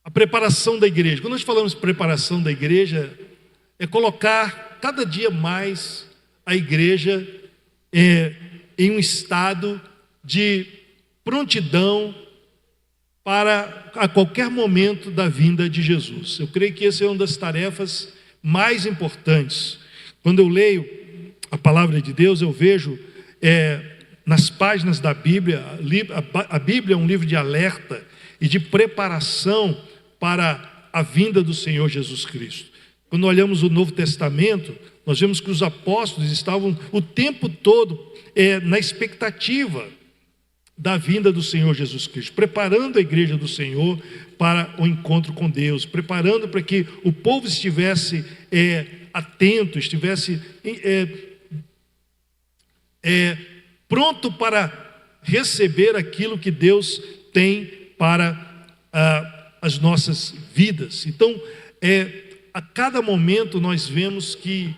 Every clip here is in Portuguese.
A preparação da igreja. Quando nós falamos de preparação da igreja, é colocar cada dia mais a igreja em um estado de prontidão para a qualquer momento da vinda de Jesus. Eu creio que essa é uma das tarefas mais importantes. Quando eu leio a palavra de Deus, eu vejo nas páginas da Bíblia, a Bíblia é um livro de alerta e de preparação para a vinda do Senhor Jesus Cristo. Quando olhamos o Novo Testamento, nós vemos que os apóstolos estavam o tempo todo na expectativa da vinda do Senhor Jesus Cristo, preparando a igreja do Senhor para o encontro com Deus, preparando para que o povo estivesse atento, estivesse pronto para receber aquilo que Deus tem para as nossas vidas. Então, a cada momento nós vemos que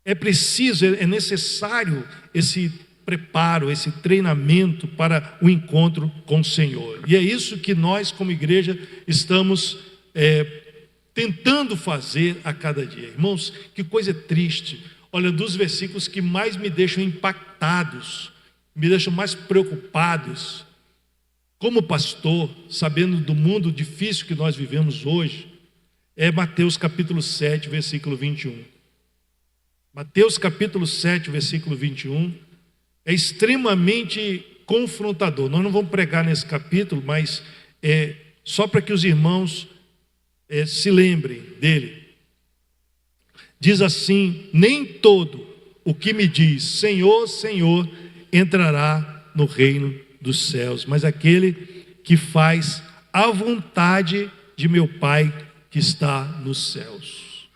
é preciso, é necessário esse preparo, esse treinamento para o encontro com o Senhor. E é isso que nós, como igreja, estamos tentando fazer a cada dia. Irmãos, que coisa triste. Olha, dos versículos que mais me deixam impactados, me deixam mais preocupados, como pastor, sabendo do mundo difícil que nós vivemos hoje, é Mateus capítulo 7, versículo 21. Mateus capítulo 7, versículo 21, é extremamente confrontador. Nós não vamos pregar nesse capítulo, mas só para que os irmãos se lembrem dele. Diz assim: nem todo o que me diz Senhor, Senhor, entrará no reino dos céus, mas aquele que faz a vontade de meu Pai que está nos céus.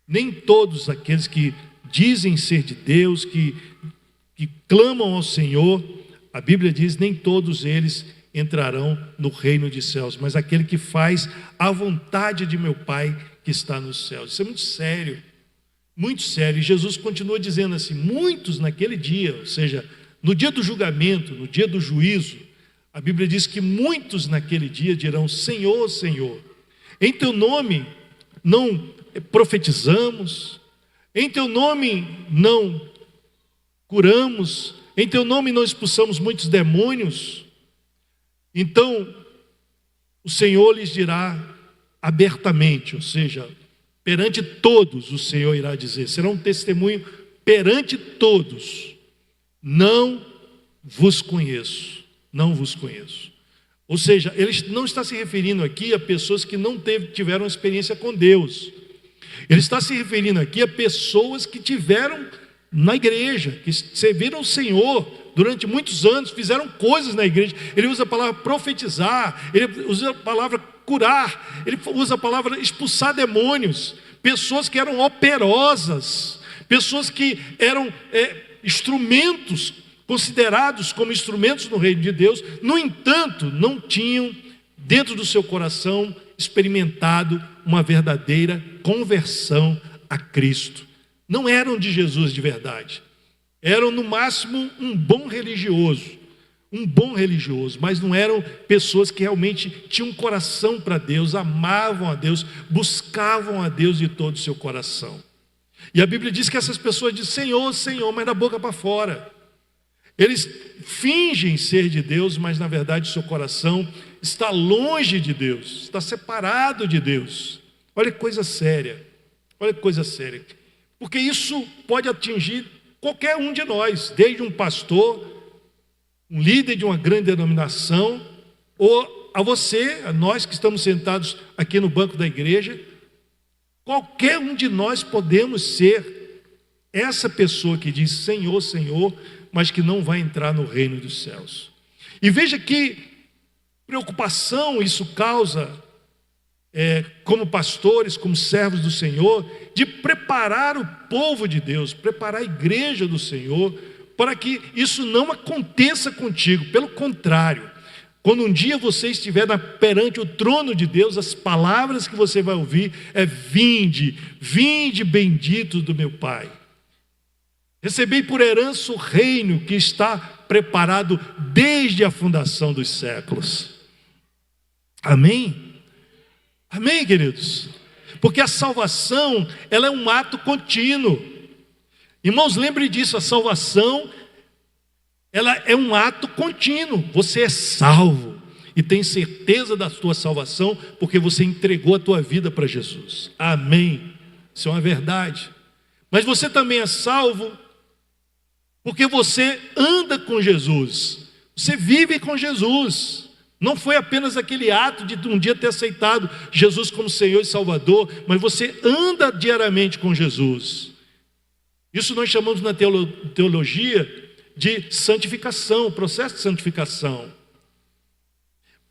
Nem todos aqueles que dizem ser de Deus, que clamam ao Senhor, a Bíblia diz, nem todos eles entrarão no reino dos céus, mas aquele que faz a vontade de meu Pai que está nos céus. Isso é muito sério, muito sério. E Jesus continua dizendo assim: muitos naquele dia, ou seja, no dia do julgamento, no dia do juízo, a Bíblia diz que muitos naquele dia dirão: Senhor, Senhor, em teu nome não profetizamos, em teu nome não curamos, em teu nome não expulsamos muitos demônios. Então o Senhor lhes dirá abertamente, ou seja, perante todos o Senhor irá dizer, será um testemunho perante todos: não vos conheço, não vos conheço. Ou seja, ele não está se referindo aqui a pessoas que não tiveram experiência com Deus. Ele está se referindo aqui a pessoas que tiveram na igreja, que serviram ao Senhor durante muitos anos, fizeram coisas na igreja. Ele usa a palavra profetizar, ele usa a palavra curar, ele usa a palavra expulsar demônios. Pessoas que eram operosas, pessoas que eram instrumentos, considerados como instrumentos no reino de Deus. No entanto, não tinham dentro do seu coração experimentado uma verdadeira conversão a Cristo. Não eram de Jesus de verdade. Eram no máximo um bom religioso, mas não eram pessoas que realmente tinham um coração para Deus, amavam a Deus, buscavam a Deus de todo o seu coração. E a Bíblia diz que essas pessoas dizem Senhor, Senhor, mas da boca para fora. Eles fingem ser de Deus, mas na verdade seu coração está longe de Deus, está separado de Deus. Olha que coisa séria, olha que coisa séria. Porque isso pode atingir qualquer um de nós, desde um pastor, um líder de uma grande denominação, ou a você, a nós que estamos sentados aqui no banco da igreja. Qualquer um de nós podemos ser essa pessoa que diz Senhor, Senhor, mas que não vai entrar no reino dos céus. E veja que preocupação isso causa, como pastores, como servos do Senhor, de preparar o povo de Deus, preparar a igreja do Senhor, para que isso não aconteça contigo. Pelo contrário, quando um dia você estiver perante o trono de Deus, as palavras que você vai ouvir é: vinde, vinde bendito do meu Pai. Recebei por herança o reino que está preparado desde a fundação dos séculos. Amém? Amém, queridos? Porque a salvação, ela é um ato contínuo. Irmãos, lembre disso, a salvação, ela é um ato contínuo. Você é salvo e tem certeza da sua salvação porque você entregou a tua vida para Jesus. Amém? Isso é uma verdade. Mas você também é salvo porque você anda com Jesus. Você vive com Jesus. Não foi apenas aquele ato de um dia ter aceitado Jesus como Senhor e Salvador, mas você anda diariamente com Jesus. Isso nós chamamos na teologia de santificação, processo de santificação.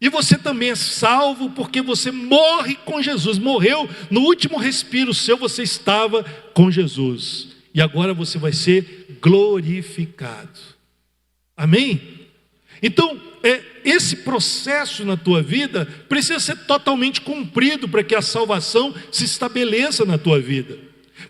E você também é salvo porque você morre com Jesus. Morreu no último respiro seu, você estava com Jesus. E agora você vai ser glorificado. Amém? Então, esse processo na tua vida precisa ser totalmente cumprido para que a salvação se estabeleça na tua vida.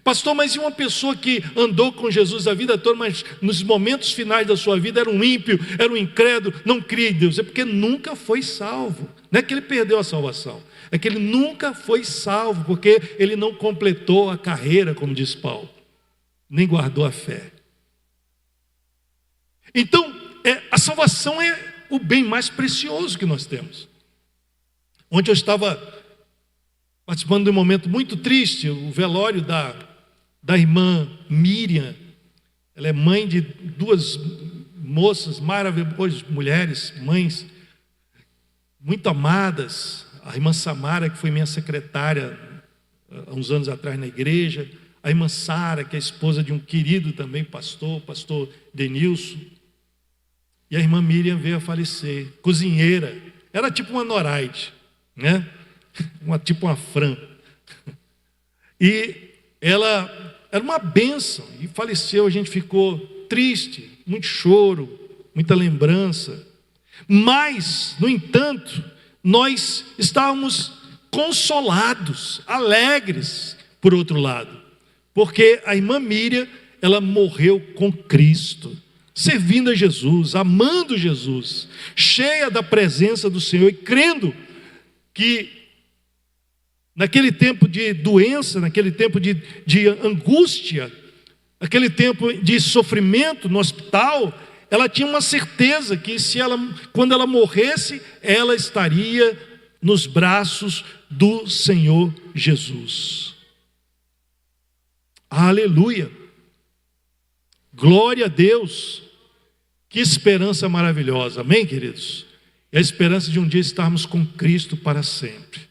Pastor, mas e uma pessoa que andou com Jesus a vida toda, mas nos momentos finais da sua vida era um ímpio, era um incrédulo, não cria em Deus? É porque nunca foi salvo. Não é que ele perdeu a salvação, é que ele nunca foi salvo, porque ele não completou a carreira, como diz Paulo, nem guardou a fé. Então, a salvação é o bem mais precioso que nós temos. Ontem eu estava participando de um momento muito triste, o velório da irmã Miriam. Ela é mãe de duas moças maravilhosas, mulheres, mães muito amadas. A irmã Samara, que foi minha secretária há uns anos atrás na igreja. A irmã Sara, que é esposa de um querido também pastor Denilson. E a irmã Miriam veio a falecer, cozinheira. Era tipo uma Noraide, né? Tipo uma Fran. E ela era uma bênção e faleceu. A gente ficou triste, muito choro, muita lembrança. Mas, no entanto, nós estávamos consolados, alegres, por outro lado. Porque a irmã Miriam, ela morreu com Cristo, servindo a Jesus, amando Jesus, cheia da presença do Senhor e crendo que naquele tempo de doença, naquele tempo de angústia, naquele tempo de sofrimento no hospital, ela tinha uma certeza que quando ela morresse, ela estaria nos braços do Senhor Jesus. Aleluia! Glória a Deus! Que esperança maravilhosa, amém, queridos? É a esperança de um dia estarmos com Cristo para sempre.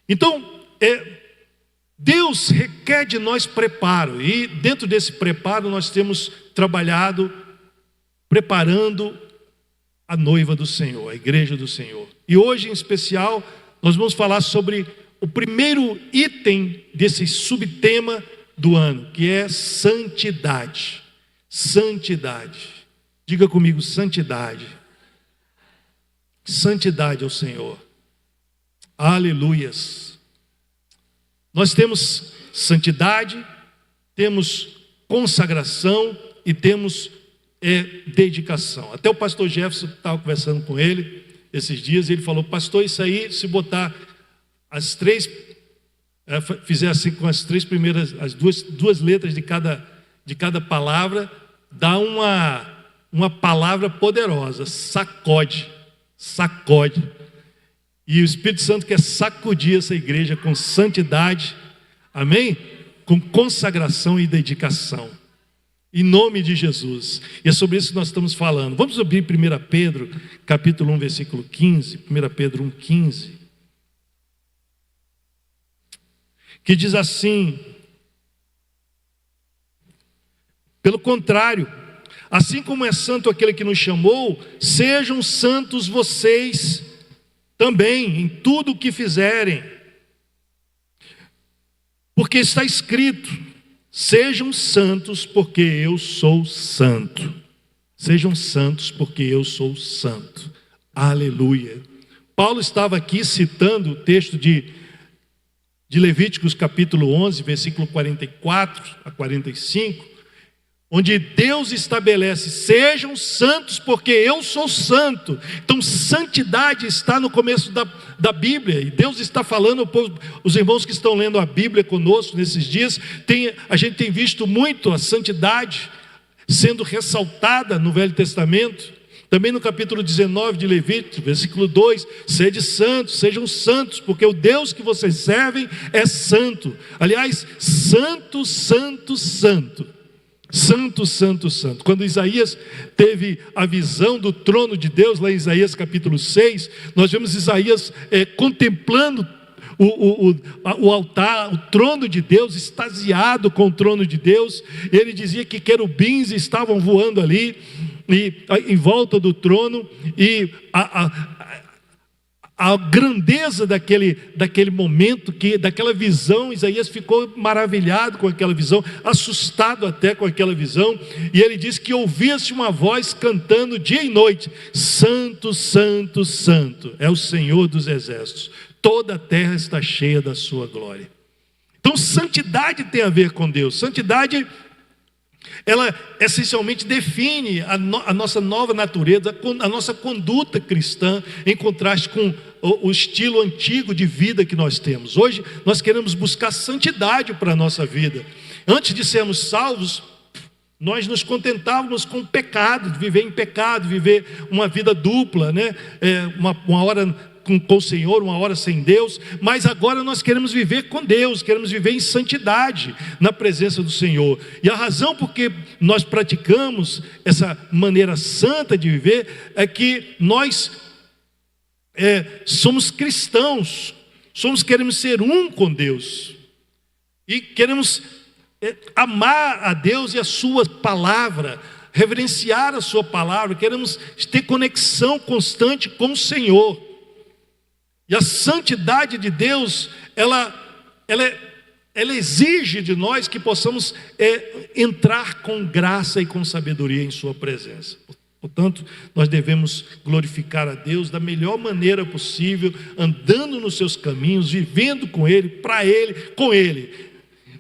Então, Deus requer de nós preparo, e dentro desse preparo nós temos trabalhado, preparando a noiva do Senhor, a igreja do Senhor. E hoje, em especial, nós vamos falar sobre o primeiro item desse subtema do ano, que é santidade. Santidade. Diga comigo, santidade. Santidade ao Senhor. Aleluias. Nós temos santidade, temos consagração e temos dedicação. Até o pastor Jefferson estava conversando com ele esses dias, e ele falou: pastor, isso aí, se botar as três, fizer assim com as três primeiras, as duas letras de cada palavra, dá uma palavra poderosa: sacode. E o Espírito Santo quer sacudir essa igreja com santidade, amém? Com consagração e dedicação, em nome de Jesus. E é sobre isso que nós estamos falando. Vamos abrir 1 Pedro, capítulo 1, versículo 15, 1 Pedro 1, 15, que diz assim: pelo contrário, assim como é santo aquele que nos chamou, sejam santos vocês também em tudo o que fizerem, porque está escrito: sejam santos porque eu sou santo. Sejam santos porque eu sou santo. Aleluia. Paulo estava aqui citando o texto de Levíticos capítulo 11, versículo 44 a 45, onde Deus estabelece: sejam santos porque eu sou santo. Então santidade está no começo da Bíblia, e Deus está falando. Os irmãos que estão lendo a Bíblia conosco nesses dias, a gente tem visto muito a santidade sendo ressaltada no Velho Testamento. Também no capítulo 19 de Levítico, versículo 2: sede santos, sejam santos, porque o Deus que vocês servem é santo. Aliás, santo, santo, santo. Santo, santo, santo. Quando Isaías teve a visão do trono de Deus, lá em Isaías capítulo 6, nós vemos Isaías contemplando o altar, o trono de Deus, extasiado com o trono de Deus. E ele dizia que querubins estavam voando ali, em volta do trono, e a grandeza daquele momento, daquela visão. Isaías ficou maravilhado com aquela visão, assustado até com aquela visão, e ele diz que ouvia-se uma voz cantando dia e noite: santo, santo, santo é o Senhor dos exércitos, toda a terra está cheia da sua glória. Então santidade tem a ver com Deus. Santidade, ela essencialmente define a nossa nova natureza, a nossa conduta cristã, em contraste com o estilo antigo de vida que nós temos. Hoje nós queremos buscar santidade para a nossa vida. Antes de sermos salvos, nós nos contentávamos com o pecado, de viver em pecado, viver uma vida dupla, né? Uma hora com o Senhor, uma hora sem Deus. Mas agora nós queremos viver com Deus, queremos viver em santidade na presença do Senhor. E a razão por que nós praticamos essa maneira santa de viver é que nós somos cristãos, queremos ser um com Deus, e queremos amar a Deus e a sua palavra, reverenciar a sua palavra, queremos ter conexão constante com o Senhor. E a santidade de Deus, ela exige de nós que possamos entrar com graça e com sabedoria em sua presença. Portanto, nós devemos glorificar a Deus da melhor maneira possível, andando nos seus caminhos, vivendo com Ele, para Ele, com Ele.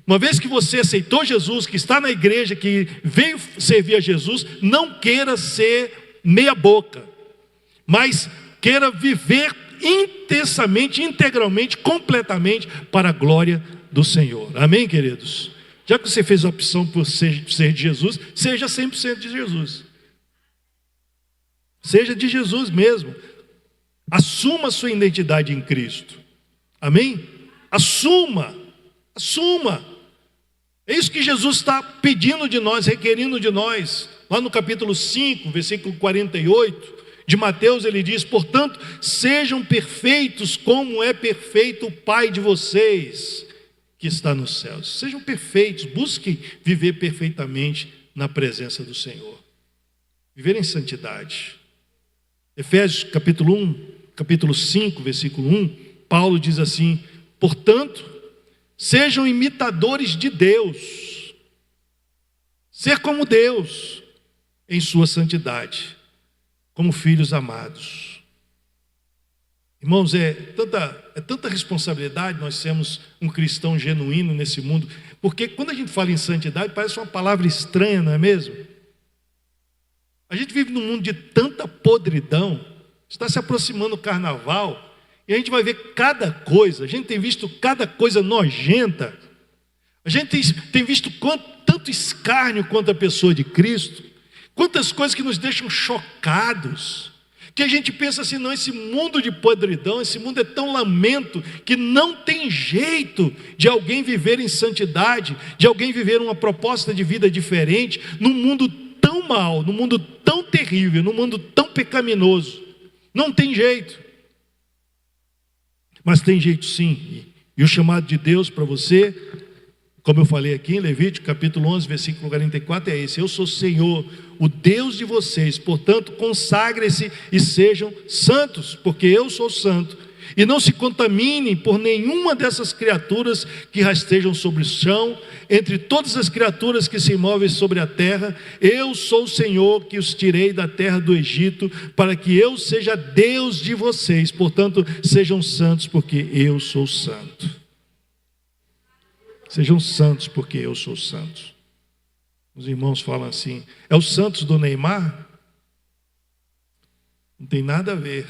Uma vez que você aceitou Jesus, que está na igreja, que veio servir a Jesus, não queira ser meia boca, mas queira viver intensamente, integralmente, completamente para a glória do Senhor. Amém, queridos? Já que você fez a opção por ser de Jesus, seja 100% de Jesus. Seja de Jesus mesmo. Assuma a sua identidade em Cristo. Amém? Assuma. É isso que Jesus está pedindo de nós, requerindo de nós. Lá no capítulo 5, versículo 48 de Mateus, ele diz: portanto, sejam perfeitos como é perfeito o Pai de vocês que está nos céus. Sejam perfeitos, busquem viver perfeitamente na presença do Senhor. Viver em santidade. Efésios capítulo 5, versículo 1, Paulo diz assim: portanto, sejam imitadores de Deus, ser como Deus em sua santidade, como filhos amados. Irmãos, é tanta responsabilidade nós sermos um cristão genuíno nesse mundo, porque quando a gente fala em santidade, parece uma palavra estranha, não é mesmo? A gente vive num mundo de tanta podridão. Está se aproximando o carnaval, e a gente vai ver cada coisa. A gente tem visto cada coisa nojenta. A gente tem visto tanto escárnio contra a pessoa de Cristo, quantas coisas que nos deixam chocados, que a gente pensa assim: não, esse mundo de podridão, esse mundo é tão lamento, que não tem jeito de alguém viver em santidade, de alguém viver uma proposta de vida diferente, num mundo tão mau, num mundo tão terrível, num mundo tão pecaminoso. Não tem jeito. Mas tem jeito sim. E o chamado de Deus para você, como eu falei aqui em Levítico capítulo 11, versículo 44, é esse: eu sou o Senhor, o Deus de vocês, portanto consagrem-se e sejam santos, porque eu sou santo. E não se contaminem por nenhuma dessas criaturas que rastejam sobre o chão, entre todas as criaturas que se movem sobre a terra. Eu sou o Senhor que os tirei da terra do Egito, para que eu seja Deus de vocês. Portanto, sejam santos, porque eu sou santo. Sejam santos, porque eu sou santo. Os irmãos falam assim: é o Santos do Neymar? Não tem nada a ver.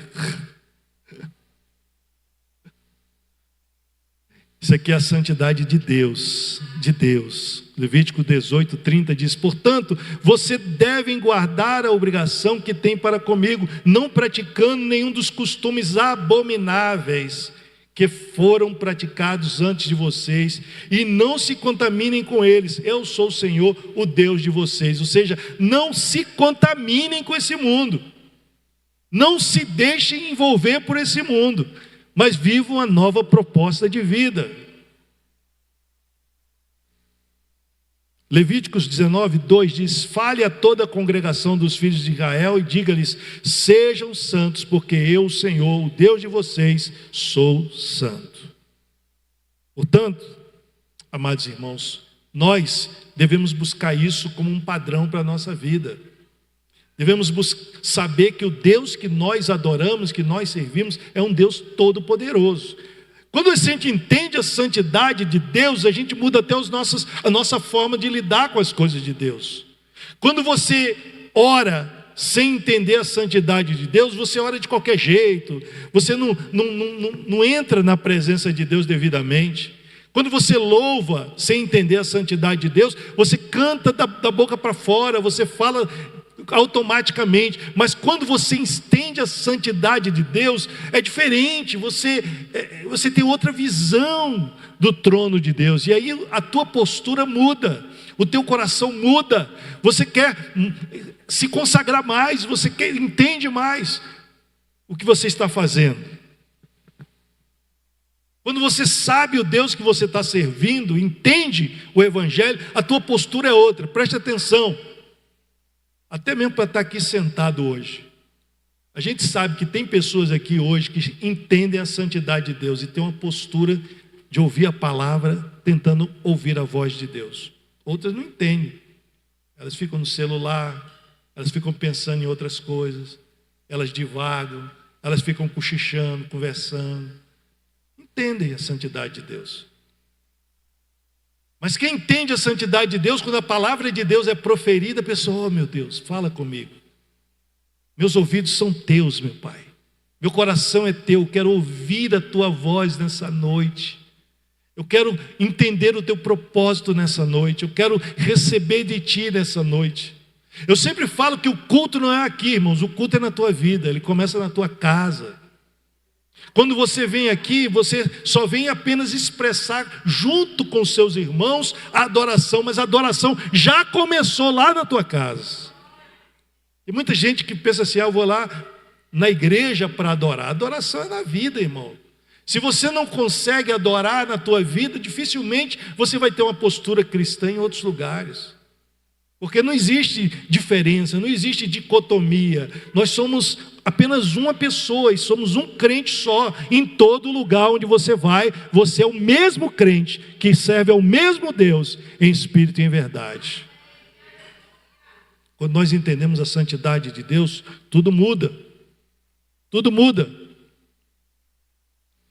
Isso aqui é a santidade de Deus, de Deus. Levítico 18:30 diz: portanto, você deve guardar a obrigação que tem para comigo, não praticando nenhum dos costumes abomináveis que foram praticados antes de vocês, e não se contaminem com eles. Eu sou o Senhor, o Deus de vocês. Ou seja, não se contaminem com esse mundo. Não se deixem envolver por esse mundo, mas vivam uma nova proposta de vida. Levíticos 19:2 diz: fale a toda a congregação dos filhos de Israel e diga-lhes: sejam santos, porque eu, o Senhor, o Deus de vocês, sou santo. Portanto, amados irmãos, nós devemos buscar isso como um padrão para a nossa vida. Devemos saber que o Deus que nós adoramos, que nós servimos, é um Deus todo-poderoso. Quando a gente entende a santidade de Deus, a gente muda até a nossa forma de lidar com as coisas de Deus. Quando você ora sem entender a santidade de Deus, você ora de qualquer jeito, você não entra na presença de Deus devidamente. Quando você louva sem entender a santidade de Deus, você canta da boca para fora, você fala automaticamente. Mas quando você entende a santidade de Deus, é diferente. Você tem outra visão do trono de Deus, e aí a tua postura muda, o teu coração muda. Você quer se consagrar mais, entende mais o que você está fazendo. Quando você sabe o Deus que você está servindo, entende o Evangelho, a tua postura é outra. Preste atenção. Até mesmo para estar aqui sentado hoje, a gente sabe que tem pessoas aqui hoje que entendem a santidade de Deus e tem uma postura de ouvir a palavra, tentando ouvir a voz de Deus. Outras não entendem, elas ficam no celular, elas ficam pensando em outras coisas, elas divagam, elas ficam cochichando, conversando. Entendem a santidade de Deus. Mas quem entende a santidade de Deus, quando a palavra de Deus é proferida, a pessoa: oh meu Deus, fala comigo. Meus ouvidos são teus, meu Pai. Meu coração é teu, eu quero ouvir a tua voz nessa noite. Eu quero entender o teu propósito nessa noite. Eu quero receber de ti nessa noite. Eu sempre falo que o culto não é aqui, irmãos. O culto é na tua vida, ele começa na tua casa. Quando você vem aqui, você só vem apenas expressar junto com seus irmãos a adoração, mas a adoração já começou lá na tua casa. Tem muita gente que pensa assim: eu vou lá na igreja para adorar. A adoração é na vida, irmão. Se você não consegue adorar na tua vida, dificilmente você vai ter uma postura cristã em outros lugares. Porque não existe diferença, não existe dicotomia. Nós somos apenas uma pessoa e somos um crente só. Em todo lugar onde você vai, você é o mesmo crente que serve ao mesmo Deus em espírito e em verdade. Quando nós entendemos a santidade de Deus, tudo muda. Tudo muda.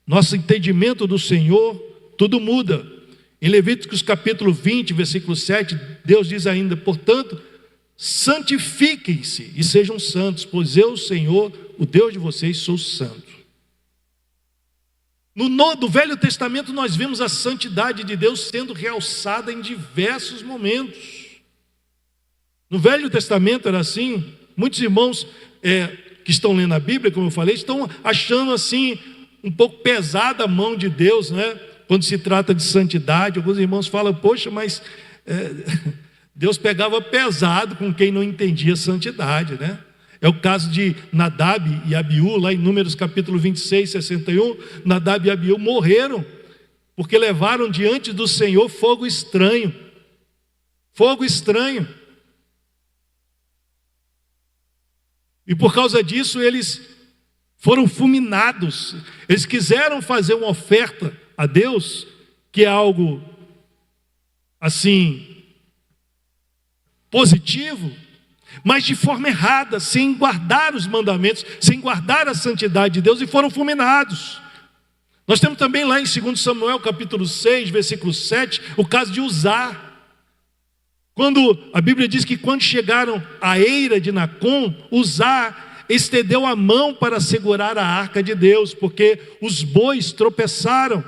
Nosso entendimento do Senhor, tudo muda. Em Levíticos capítulo 20, versículo 7, Deus diz ainda: portanto, santifiquem-se e sejam santos, pois eu, Senhor, o Deus de vocês, sou santo. No Velho Testamento nós vemos a santidade de Deus sendo realçada em diversos momentos. No Velho Testamento era assim. Muitos irmãos que estão lendo a Bíblia, como eu falei, estão achando assim um pouco pesada a mão de Deus, né? Quando se trata de santidade. Alguns irmãos falam: poxa, mas Deus pegava pesado com quem não entendia santidade, né? É o caso de Nadab e Abiú, lá em Números capítulo 26, 61. Nadab e Abiú morreram porque levaram diante do Senhor fogo estranho. Fogo estranho. E por causa disso eles foram fulminados. Eles quiseram fazer uma oferta a Deus, que é algo assim positivo, mas de forma errada, sem guardar os mandamentos, sem guardar a santidade de Deus, e foram fulminados. Nós temos também lá em 2 Samuel capítulo 6, versículo 7, o caso de Uzá. Quando a Bíblia diz que quando chegaram à eira de Nacon, Uzá estendeu a mão para segurar a arca de Deus, porque os bois tropeçaram.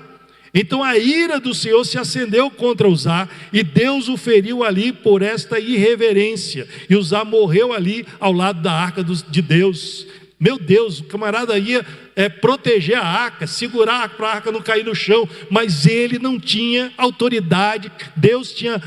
Então a ira do Senhor se acendeu contra Uzá, e Deus o feriu ali por esta irreverência, e Uzá morreu ali ao lado da arca de Deus. Meu Deus, o camarada ia proteger a arca, segurar para a arca não cair no chão, mas ele não tinha autoridade. Deus tinha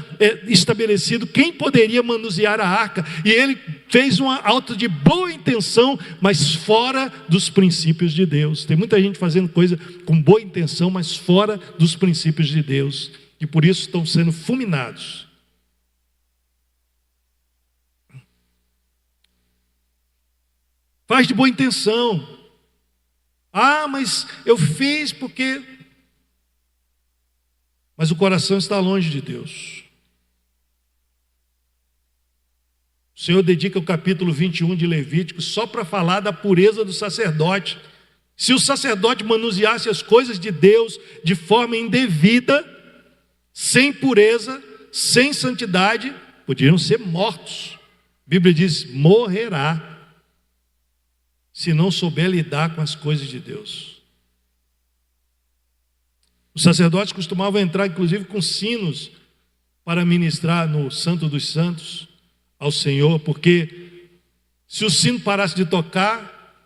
estabelecido quem poderia manusear a arca, e ele fez um ato de boa intenção, mas fora dos princípios de Deus. Tem muita gente fazendo coisa com boa intenção, mas fora dos princípios de Deus, e por isso estão sendo fulminados. Faz de boa intenção. Ah, mas eu fiz porque... Mas o coração está longe de Deus. O Senhor dedica o capítulo 21 de Levítico só para falar da pureza do sacerdote. Se o sacerdote manuseasse as coisas de Deus de forma indevida, sem pureza, sem santidade, poderiam ser mortos. A Bíblia diz: morrerá, se não souber lidar com as coisas de Deus. Os sacerdotes costumavam entrar, inclusive, com sinos para ministrar no Santo dos Santos ao Senhor, porque se o sino parasse de tocar,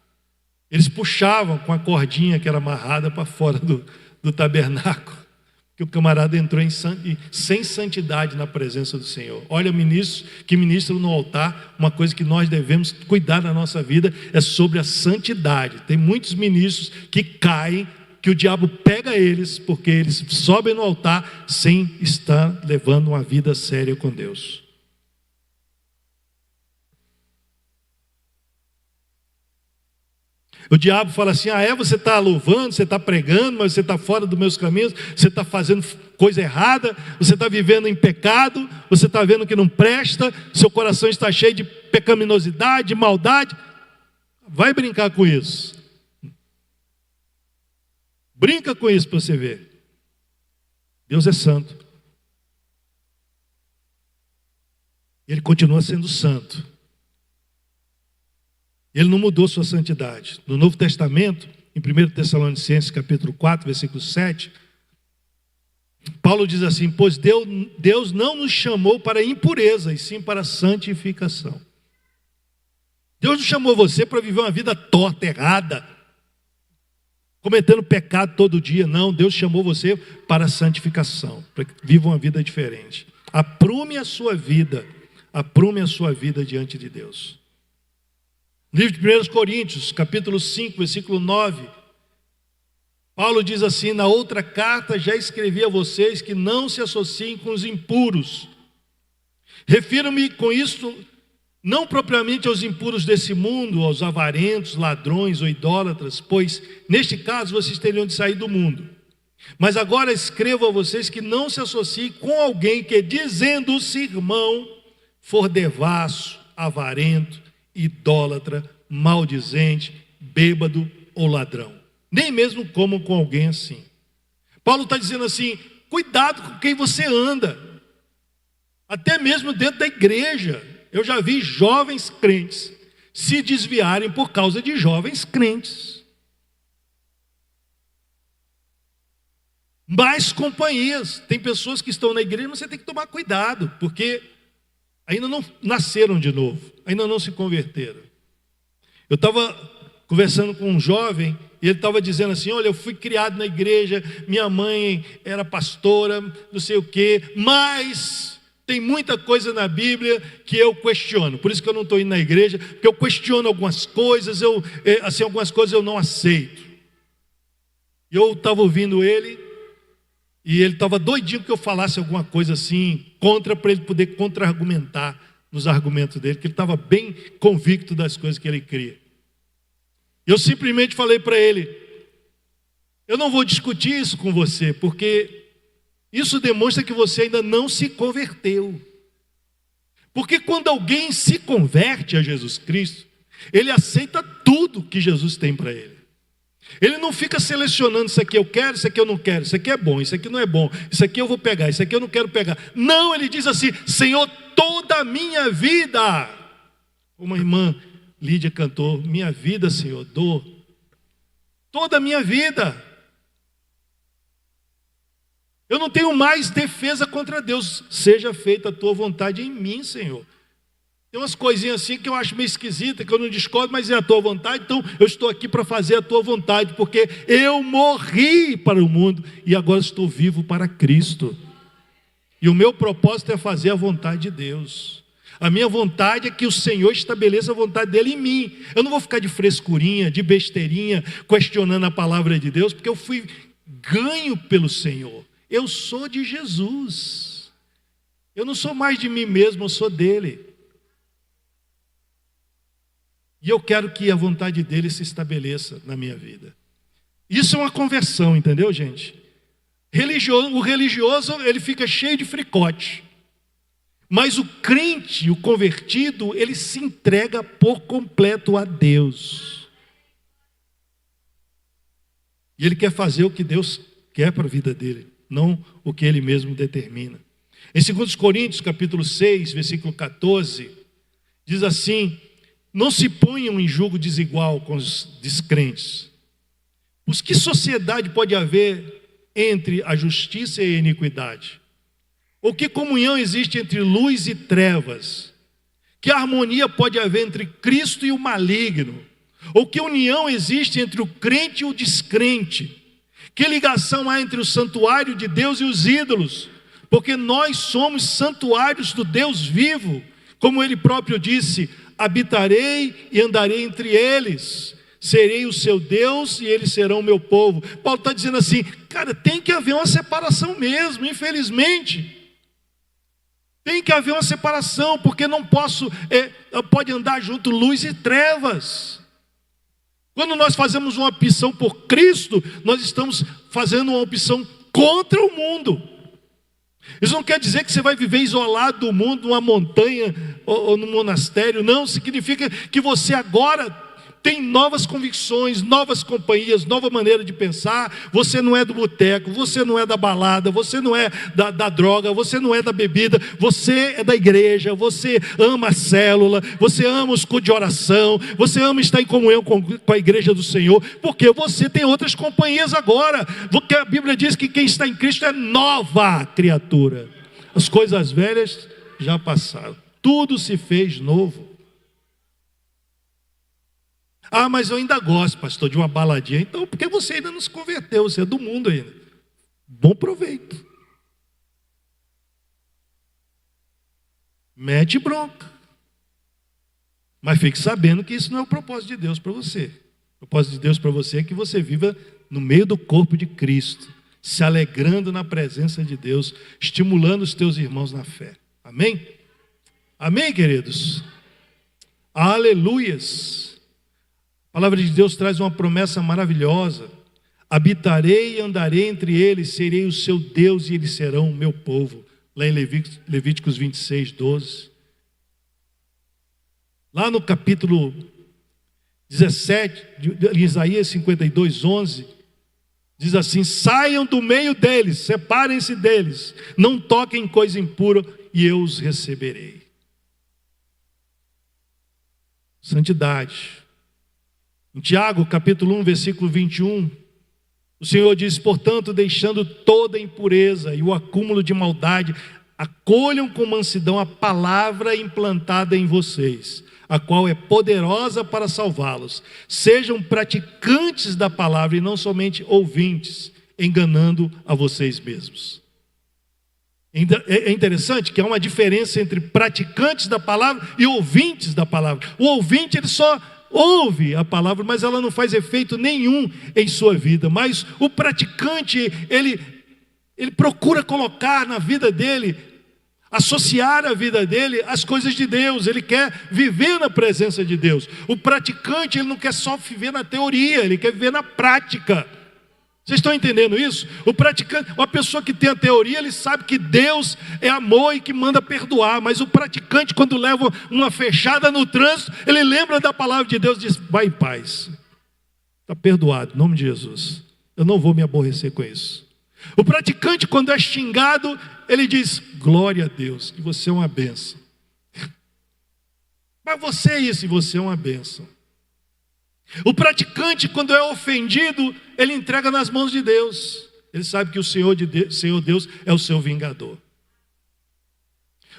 eles puxavam com a cordinha que era amarrada para fora do tabernáculo, que o camarada entrou sem santidade na presença do Senhor. Olha, ministros que ministram no altar, uma coisa que nós devemos cuidar na nossa vida é sobre a santidade. Tem muitos ministros que caem, que o diabo pega eles, porque eles sobem no altar sem estar levando uma vida séria com Deus. O diabo fala assim: você está louvando, você está pregando, mas você está fora dos meus caminhos, você está fazendo coisa errada, você está vivendo em pecado, você está vendo que não presta, seu coração está cheio de pecaminosidade, de maldade. Vai brincar com isso. Brinca com isso para você ver. Deus é santo. Ele continua sendo santo. Ele não mudou sua santidade. No Novo Testamento, em 1 Tessalonicenses capítulo 4, versículo 7, Paulo diz assim: pois Deus não nos chamou para impureza, e sim para santificação. Deus não chamou você para viver uma vida torta, errada, cometendo pecado todo dia. Não, Deus chamou você para santificação, para que viva uma vida diferente. Aprume a sua vida diante de Deus. Livro de 1 Coríntios, capítulo 5, versículo 9. Paulo diz assim: na outra carta já escrevi a vocês que não se associem com os impuros. Refiro-me com isso não propriamente aos impuros desse mundo, aos avarentos, ladrões ou idólatras, pois neste caso vocês teriam de sair do mundo. Mas agora escrevo a vocês que não se associem com alguém que, dizendo-se irmão, for devasso, avarento, idólatra, maldizente, bêbado ou ladrão. Nem mesmo comam com alguém assim. Paulo está dizendo assim: cuidado com quem você anda. Até mesmo dentro da igreja. Eu já vi jovens crentes se desviarem por causa de jovens crentes. Mais companhias. Tem pessoas que estão na igreja, mas você tem que tomar cuidado, porque ainda não nasceram de novo, ainda não se converteram. Eu estava conversando com um jovem, e ele estava dizendo assim: olha, eu fui criado na igreja, minha mãe era pastora, não sei o quê, mas tem muita coisa na Bíblia que eu questiono. Por isso que eu não estou indo na igreja, porque eu questiono algumas coisas, algumas coisas eu não aceito. E eu estava ouvindo ele, e ele estava doidinho que eu falasse alguma coisa assim, para ele poder contra-argumentar nos argumentos dele, que ele estava bem convicto das coisas que ele cria. Eu simplesmente falei para ele: eu não vou discutir isso com você, porque isso demonstra que você ainda não se converteu. Porque quando alguém se converte a Jesus Cristo, ele aceita tudo que Jesus tem para ele. Ele não fica selecionando: isso aqui eu quero, isso aqui eu não quero, isso aqui é bom, isso aqui não é bom, isso aqui eu vou pegar, isso aqui eu não quero pegar. Não, ele diz assim: Senhor, toda a minha vida. Uma irmã Lídia cantou: minha vida, Senhor, dou toda a minha vida. Eu não tenho mais defesa contra Deus. Seja feita a tua vontade em mim, Senhor. Tem umas coisinhas assim que eu acho meio esquisita, que eu não discordo, mas é a tua vontade, então eu estou aqui para fazer a tua vontade, porque eu morri para o mundo e agora estou vivo para Cristo. E o meu propósito é fazer a vontade de Deus. A minha vontade é que o Senhor estabeleça a vontade dele em mim. Eu não vou ficar de frescurinha, de besteirinha, questionando a palavra de Deus, porque eu fui ganho pelo Senhor. Eu sou de Jesus. Eu não sou mais de mim mesmo, eu sou dele. E eu quero que a vontade dele se estabeleça na minha vida. Isso é uma conversão, entendeu, gente? O religioso, ele fica cheio de fricote. Mas o crente, o convertido, ele se entrega por completo a Deus. E ele quer fazer o que Deus quer para a vida dele, não o que ele mesmo determina. Em 2 Coríntios, capítulo 6, versículo 14, diz assim: não se ponham em julgo desigual com os descrentes. Pois que sociedade pode haver entre a justiça e a iniquidade? Ou que comunhão existe entre luz e trevas? Que harmonia pode haver entre Cristo e o maligno? Ou que união existe entre o crente e o descrente? Que ligação há entre o santuário de Deus e os ídolos? Porque nós somos santuários do Deus vivo. Como ele próprio disse: habitarei e andarei entre eles, serei o seu Deus e eles serão o meu povo. Paulo está dizendo assim, cara, tem que haver uma separação mesmo, infelizmente. Tem que haver uma separação, porque não pode andar junto luz e trevas. Quando nós fazemos uma opção por Cristo, nós estamos fazendo uma opção contra o mundo. Isso não quer dizer que você vai viver isolado do mundo, numa montanha ou num monastério. Não, significa que você agora tem novas convicções, novas companhias, nova maneira de pensar. Você não é do boteco, você não é da balada, você não é da droga, você não é da bebida, você é da igreja, você ama a célula, você ama os cultos de oração, você ama estar em comunhão com a igreja do Senhor, porque você tem outras companhias agora, porque a Bíblia diz que quem está em Cristo é nova criatura. As coisas velhas já passaram, tudo se fez novo. Ah, mas eu ainda gosto, pastor, de uma baladinha. Então, porque você ainda não se converteu, você é do mundo ainda. Bom proveito. Mete bronca. Mas fique sabendo que isso não é o propósito de Deus para você. O propósito de Deus para você é que você viva no meio do corpo de Cristo, se alegrando na presença de Deus, estimulando os teus irmãos na fé. Amém? Amém, queridos? Aleluias! A palavra de Deus traz uma promessa maravilhosa: habitarei e andarei entre eles, serei o seu Deus e eles serão o meu povo. Lá em Levíticos 26, 12. Lá no capítulo 17, de Isaías 52, 11, diz assim: saiam do meio deles, separem-se deles, não toquem coisa impura e eu os receberei. Santidade. Em Tiago, capítulo 1, versículo 21, o Senhor diz: portanto, deixando toda impureza e o acúmulo de maldade, acolham com mansidão a palavra implantada em vocês, a qual é poderosa para salvá-los. Sejam praticantes da palavra e não somente ouvintes, enganando a vocês mesmos. É interessante que há uma diferença entre praticantes da palavra e ouvintes da palavra. O ouvinte, ele só ouve a palavra, mas ela não faz efeito nenhum em sua vida. Mas o praticante, ele procura colocar na vida dele, associar a vida dele às coisas de Deus. Ele quer viver na presença de Deus. O praticante, ele não quer só viver na teoria, ele quer viver na prática. Vocês estão entendendo isso? O praticante, uma pessoa que tem a teoria, ele sabe que Deus é amor e que manda perdoar. Mas o praticante, quando leva uma fechada no trânsito, ele lembra da palavra de Deus e diz: vai em paz, está perdoado, em nome de Jesus. Eu não vou me aborrecer com isso. O praticante, quando é xingado, ele diz: glória a Deus, que você é uma bênção. Mas você é isso, e você é uma bênção. O praticante, quando é ofendido, ele entrega nas mãos de Deus. Ele sabe que o Senhor Deus é o seu vingador.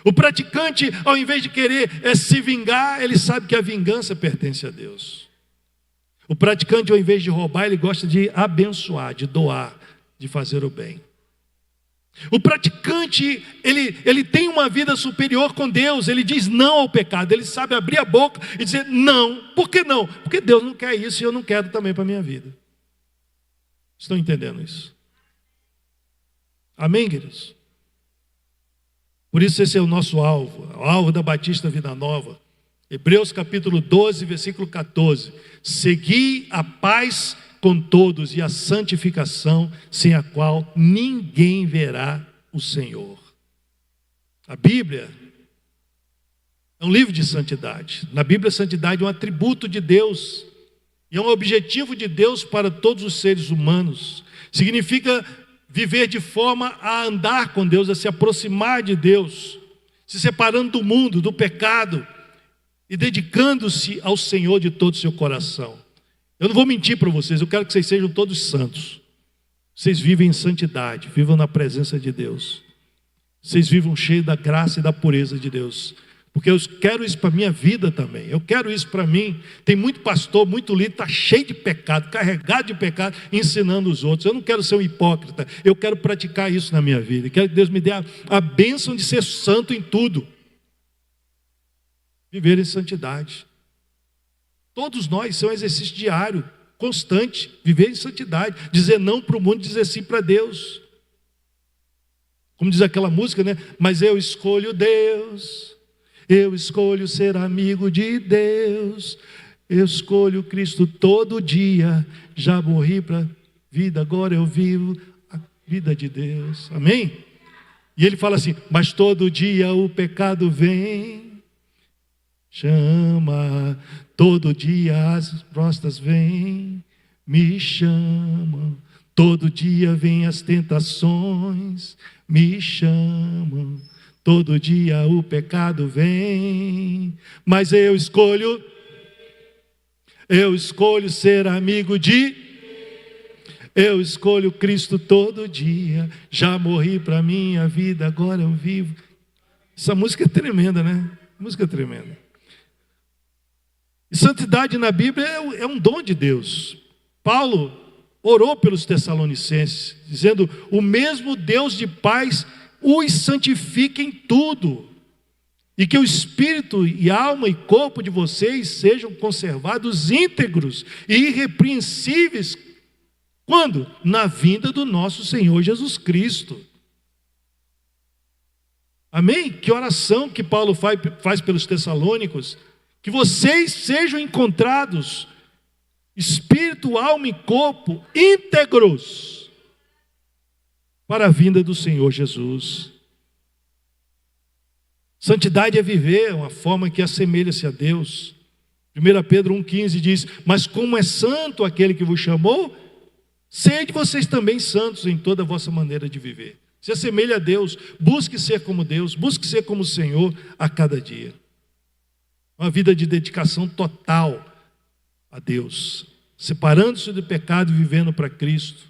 O praticante, ao invés de querer se vingar, ele sabe que a vingança pertence a Deus. O praticante, ao invés de roubar, ele gosta de abençoar, de doar, de fazer o bem. O praticante, ele tem uma vida superior com Deus. Ele diz não ao pecado. Ele sabe abrir a boca e dizer não. Por que não? Porque Deus não quer isso e eu não quero também para a minha vida. Estão entendendo isso? Amém, queridos? Por isso esse é o nosso alvo. O alvo da Batista Vida Nova. Hebreus capítulo 12, versículo 14. Segui a paz com todos e a santificação, sem a qual ninguém verá o Senhor. A Bíblia é um livro de santidade. Na Bíblia, a santidade é um atributo de Deus e é um objetivo de Deus para todos os seres humanos. Significa viver de forma a andar com Deus, a se aproximar de Deus, se separando do mundo, do pecado e dedicando-se ao Senhor de todo o seu coração. Eu não vou mentir para vocês, eu quero que vocês sejam todos santos. Vocês vivem em santidade, vivam na presença de Deus. Vocês vivam cheios da graça e da pureza de Deus. Porque eu quero isso para a minha vida também. Eu quero isso para mim. Tem muito pastor, muito líder, está cheio de pecado, carregado de pecado, ensinando os outros. Eu não quero ser um hipócrita. Eu quero praticar isso na minha vida. Eu quero que Deus me dê a bênção de ser santo em tudo. Viver em santidade. Todos nós, isso é um exercício diário, constante, viver em santidade, dizer não para o mundo, dizer sim para Deus. Como diz aquela música, né? Mas eu escolho Deus, eu escolho ser amigo de Deus, eu escolho Cristo todo dia, já morri para a vida, agora eu vivo a vida de Deus. Amém? E ele fala assim, mas todo dia o pecado vem, chama, todo dia as prostas vêm, me chamam, todo dia vêm as tentações, me chamam, todo dia o pecado vem, mas eu escolho ser amigo eu escolho Cristo todo dia, já morri para minha vida, agora eu vivo. Essa música é tremenda, né? Música é tremenda. E santidade na Bíblia é um dom de Deus. Paulo orou pelos Tessalonicenses, dizendo, o mesmo Deus de paz os santifique em tudo, e que o espírito e alma e corpo de vocês sejam conservados íntegros e irrepreensíveis. Quando? Na vinda do nosso Senhor Jesus Cristo. Amém? Que oração que Paulo faz pelos Tessalônicos. Que vocês sejam encontrados, espírito, alma e corpo, íntegros, para a vinda do Senhor Jesus. Santidade é viver uma forma que assemelha-se a Deus. 1 Pedro 1,15 diz, mas como é santo aquele que vos chamou, sede vocês também santos em toda a vossa maneira de viver. Se assemelhe a Deus, busque ser como Deus, busque ser como o Senhor a cada dia. Uma vida de dedicação total a Deus, separando-se do pecado e vivendo para Cristo.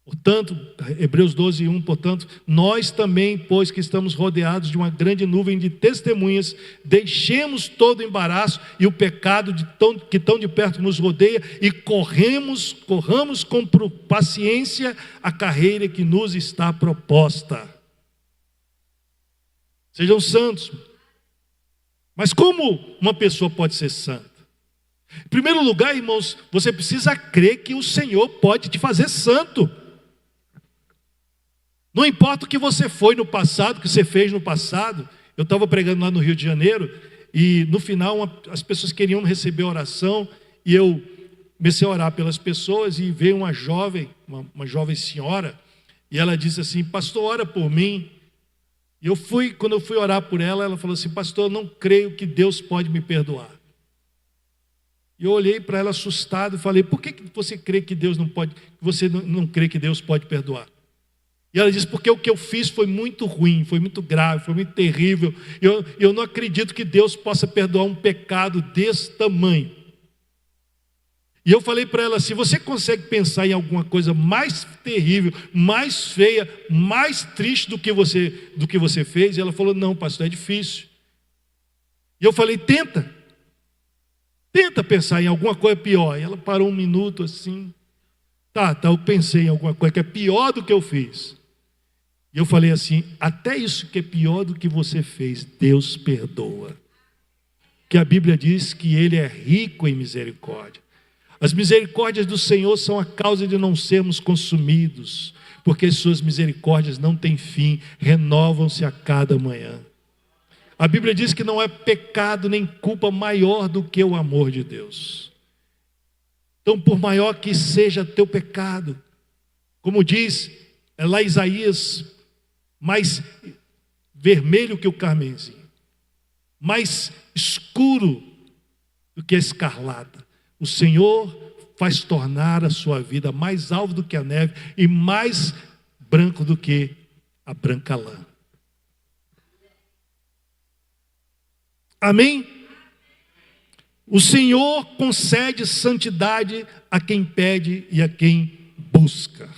Portanto, Hebreus 12:1, portanto, nós também, pois que estamos rodeados de uma grande nuvem de testemunhas, deixemos todo o embaraço e o pecado que tão de perto nos rodeia e corramos com paciência a carreira que nos está proposta. Sejam santos. Mas como uma pessoa pode ser santa? Em primeiro lugar, irmãos, você precisa crer que o Senhor pode te fazer santo. Não importa o que você foi no passado, o que você fez no passado. Eu estava pregando lá no Rio de Janeiro e no final as pessoas queriam receber oração e eu comecei a orar pelas pessoas e veio uma jovem senhora e ela disse assim, pastor, ora por mim. E quando eu fui orar por ela, ela falou assim, pastor, eu não creio que Deus pode me perdoar. E eu olhei para ela assustado e falei, por que você crê que Deus não pode, você não crê que Deus pode perdoar? E ela disse, porque o que eu fiz foi muito ruim, foi muito grave, foi muito terrível. Eu não acredito que Deus possa perdoar um pecado desse tamanho. E eu falei para ela, se você consegue pensar em alguma coisa mais terrível, mais feia, mais triste do que você fez? E ela falou, não, pastor, é difícil. E eu falei, tenta pensar em alguma coisa pior. E ela parou um minuto assim, tá, eu pensei em alguma coisa que é pior do que eu fiz. E eu falei assim, até isso que é pior do que você fez, Deus perdoa. Que a Bíblia diz que Ele é rico em misericórdia. As misericórdias do Senhor são a causa de não sermos consumidos, porque as suas misericórdias não têm fim, renovam-se a cada manhã. A Bíblia diz que não é pecado nem culpa maior do que o amor de Deus. Então, por maior que seja teu pecado, como diz lá Isaías, mais vermelho que o carmesim, mais escuro do que a escarlata, o Senhor faz tornar a sua vida mais alva do que a neve e mais branco do que a branca lã. Amém? O Senhor concede santidade a quem pede e a quem busca.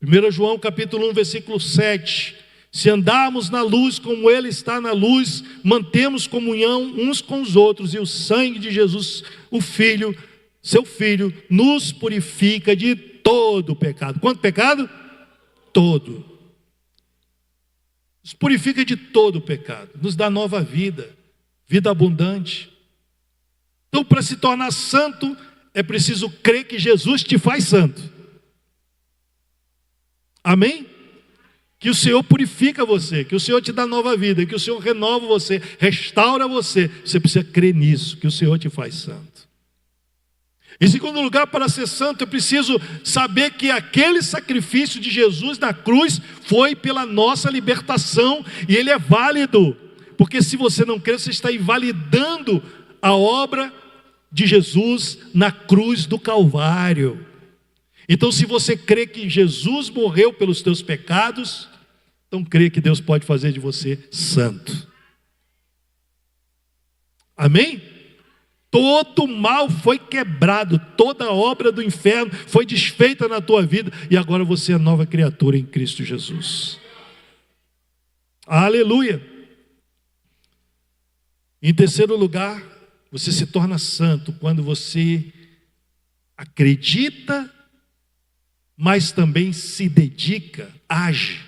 1 João capítulo 1, versículo 7. Se andarmos na luz como Ele está na luz, mantemos comunhão uns com os outros, e o sangue de Jesus, o Filho, seu Filho, nos purifica de todo o pecado. Quanto pecado? Todo. Nos purifica de todo o pecado, nos dá nova vida, vida abundante. Então, para se tornar santo, é preciso crer que Jesus te faz santo. Amém? Que o Senhor purifica você, que o Senhor te dá nova vida, que o Senhor renova você, restaura você. Você precisa crer nisso, que o Senhor te faz santo. Em segundo lugar, para ser santo, eu preciso saber que aquele sacrifício de Jesus na cruz foi pela nossa libertação, e ele é válido, porque se você não crer, você está invalidando a obra de Jesus na cruz do Calvário. Então, se você crê que Jesus morreu pelos teus pecados, então crê que Deus pode fazer de você santo. Amém? Todo mal foi quebrado, toda obra do inferno foi desfeita na tua vida, e agora você é nova criatura em Cristo Jesus. Aleluia! Em terceiro lugar, você se torna santo quando você acredita, mas também se dedica, age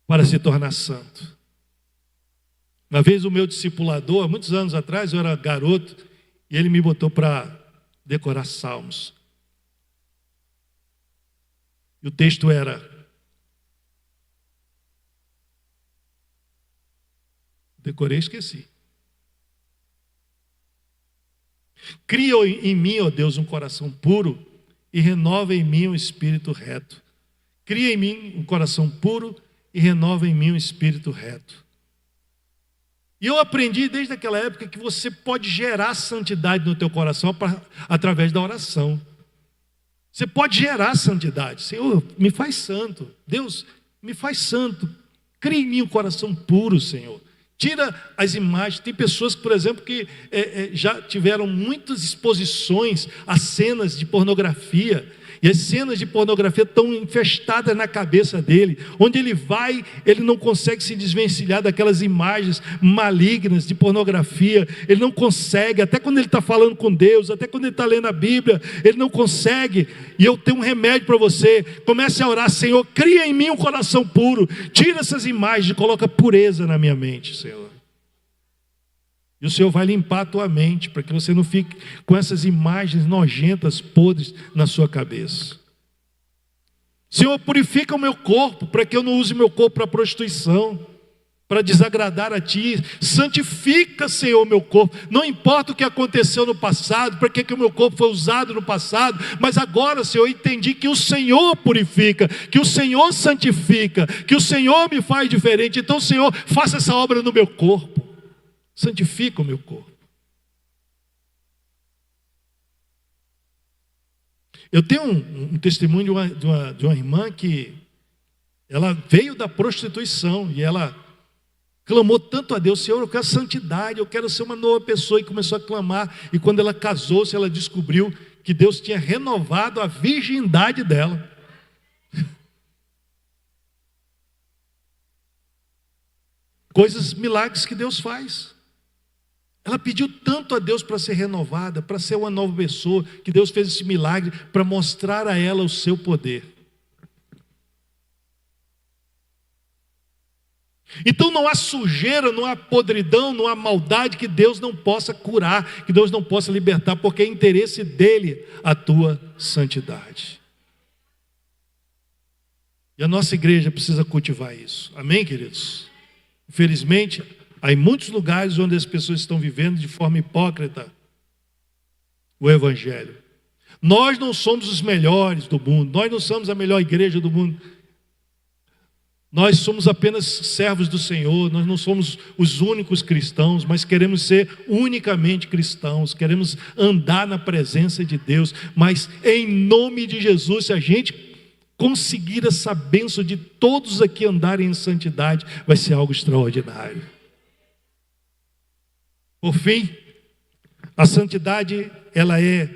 para se tornar santo. Uma vez o meu discipulador, muitos anos atrás, eu era garoto, e ele me botou para decorar salmos. E o texto era: decorei e esqueci. Cria em mim, ó Deus, um coração puro, e renova em mim um espírito reto. Cria em mim um coração puro e renova em mim um espírito reto. E eu aprendi desde aquela época que você pode gerar santidade no teu coração através da oração. Você pode gerar santidade. Senhor, me faz santo. Deus, me faz santo. Cria em mim um coração puro, Senhor. Tira as imagens. Tem pessoas, por exemplo, que já tiveram muitas exposições a cenas de pornografia. E as cenas de pornografia estão infestadas na cabeça dele. Onde ele vai, ele não consegue se desvencilhar daquelas imagens malignas de pornografia. Ele não consegue, até quando ele está falando com Deus, até quando ele está lendo a Bíblia, ele não consegue. E eu tenho um remédio para você. Comece a orar: Senhor, cria em mim um coração puro. Tira essas imagens e coloca pureza na minha mente, Senhor. E o Senhor vai limpar a tua mente, para que você não fique com essas imagens nojentas, podres na sua cabeça. Senhor, purifica o meu corpo, para que eu não use meu corpo para prostituição, para desagradar a Ti. Santifica, Senhor, meu corpo. Não importa o que aconteceu no passado, para que o meu corpo foi usado no passado, mas agora, Senhor, eu entendi que o Senhor purifica, que o Senhor santifica, que o Senhor me faz diferente. Então, Senhor, faça essa obra no meu corpo. Santifica o meu corpo. Eu tenho um testemunho de uma irmã que ela veio da prostituição e ela clamou tanto a Deus: Senhor, eu quero santidade, eu quero ser uma nova pessoa, e começou a clamar. E quando ela casou-se, ela descobriu que Deus tinha renovado a virgindade dela. Coisas, milagres que Deus faz. Ela pediu tanto a Deus para ser renovada, para ser uma nova pessoa, que Deus fez esse milagre para mostrar a ela o seu poder. Então não há sujeira, não há podridão, não há maldade que Deus não possa curar, que Deus não possa libertar, porque é interesse dele a tua santidade. E a nossa igreja precisa cultivar isso. Amém, queridos? Infelizmente, há muitos lugares onde as pessoas estão vivendo de forma hipócrita o evangelho. Nós não somos os melhores do mundo, nós não somos a melhor igreja do mundo. Nós somos apenas servos do Senhor, nós não somos os únicos cristãos, mas queremos ser unicamente cristãos, queremos andar na presença de Deus, mas em nome de Jesus, se a gente conseguir essa bênção de todos aqui andarem em santidade, vai ser algo extraordinário. Por fim, a santidade, ela é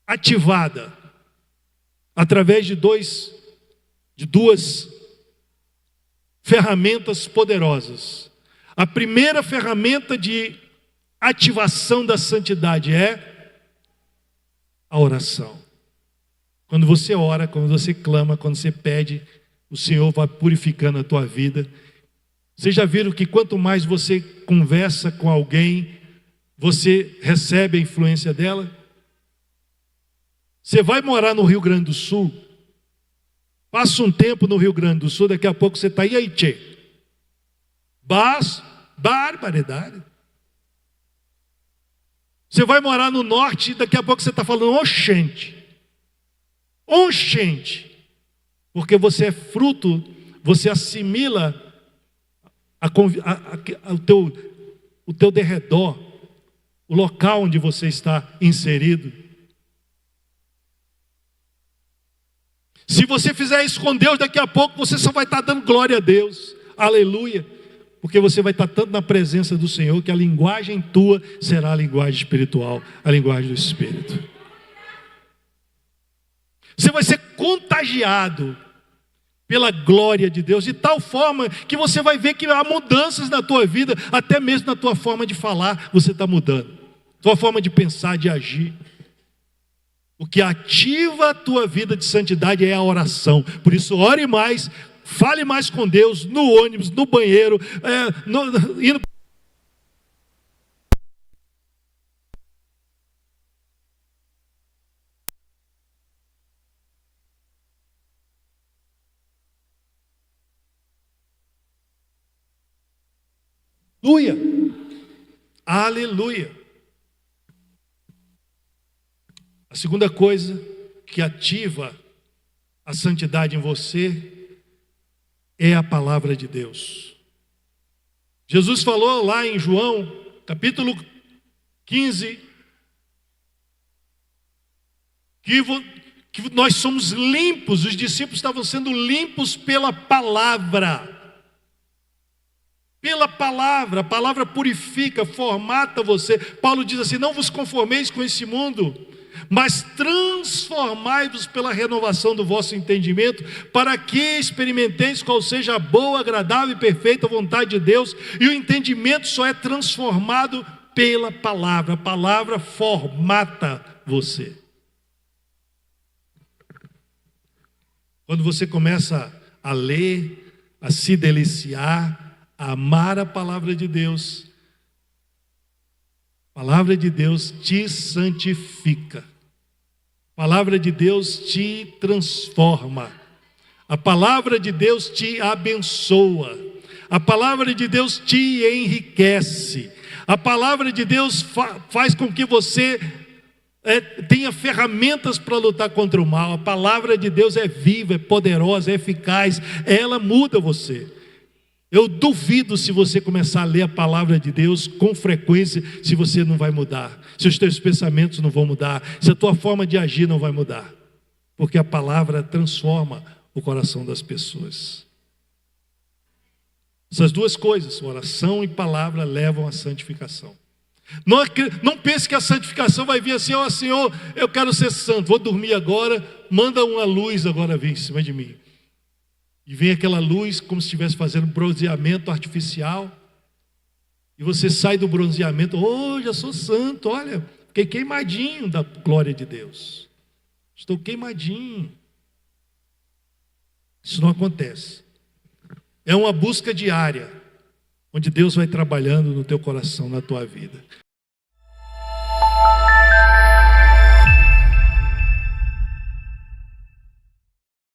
ativada através de duas ferramentas poderosas. A primeira ferramenta de ativação da santidade é a oração. Quando você ora, quando você clama, quando você pede, o Senhor vai purificando a tua vida. Vocês já viram que quanto mais você conversa com alguém, você recebe a influência dela? Você vai morar no Rio Grande do Sul, passa um tempo no Rio Grande do Sul, daqui a pouco você está aí, tchê. Barbaridade. Você vai morar no norte, daqui a pouco você está falando oxente. Porque você é fruto, você assimila o teu derredor, o local onde você está inserido. Se você fizer isso com Deus, daqui a pouco você só vai estar dando glória a Deus, aleluia, porque você vai estar tanto na presença do Senhor que a linguagem tua será a linguagem espiritual, a linguagem do Espírito. Você vai ser contagiado pela glória de Deus, de tal forma que você vai ver que há mudanças na tua vida, até mesmo na tua forma de falar, você está mudando, tua forma de pensar, de agir. O que ativa a tua vida de santidade é a oração. Por isso, ore mais, fale mais com Deus, no ônibus, no banheiro, indo. Aleluia, aleluia. A segunda coisa que ativa a santidade em você é a palavra de Deus. Jesus falou lá em João, capítulo 15, que nós somos limpos, os discípulos estavam sendo limpos pela palavra. Pela palavra, a palavra purifica, formata você. Paulo diz assim: não vos conformeis com esse mundo, mas transformai-vos pela renovação do vosso entendimento, para que experimenteis qual seja a boa, agradável e perfeita vontade de Deus. E o entendimento só é transformado pela palavra. A palavra formata você. Quando você começa a ler, a se deliciar, a amar a palavra de Deus, a palavra de Deus te santifica. A palavra de Deus te transforma. A palavra de Deus te abençoa. A palavra de Deus te enriquece. A palavra de Deus faz com que você tenha ferramentas para lutar contra o mal. A palavra de Deus é viva, é poderosa, é eficaz. Ela muda você. Eu duvido se você começar a ler a palavra de Deus com frequência, se você não vai mudar, se os teus pensamentos não vão mudar, se a tua forma de agir não vai mudar, porque a palavra transforma o coração das pessoas. Essas duas coisas, oração e palavra, levam à santificação. Não pense que a santificação vai vir assim: ó Senhor, eu quero ser santo, vou dormir agora, manda uma luz agora vir em cima de mim. E vem aquela luz como se estivesse fazendo bronzeamento artificial. E você sai do bronzeamento: oh, já sou santo, olha, fiquei queimadinho da glória de Deus. Estou queimadinho. Isso não acontece. É uma busca diária, onde Deus vai trabalhando no teu coração, na tua vida.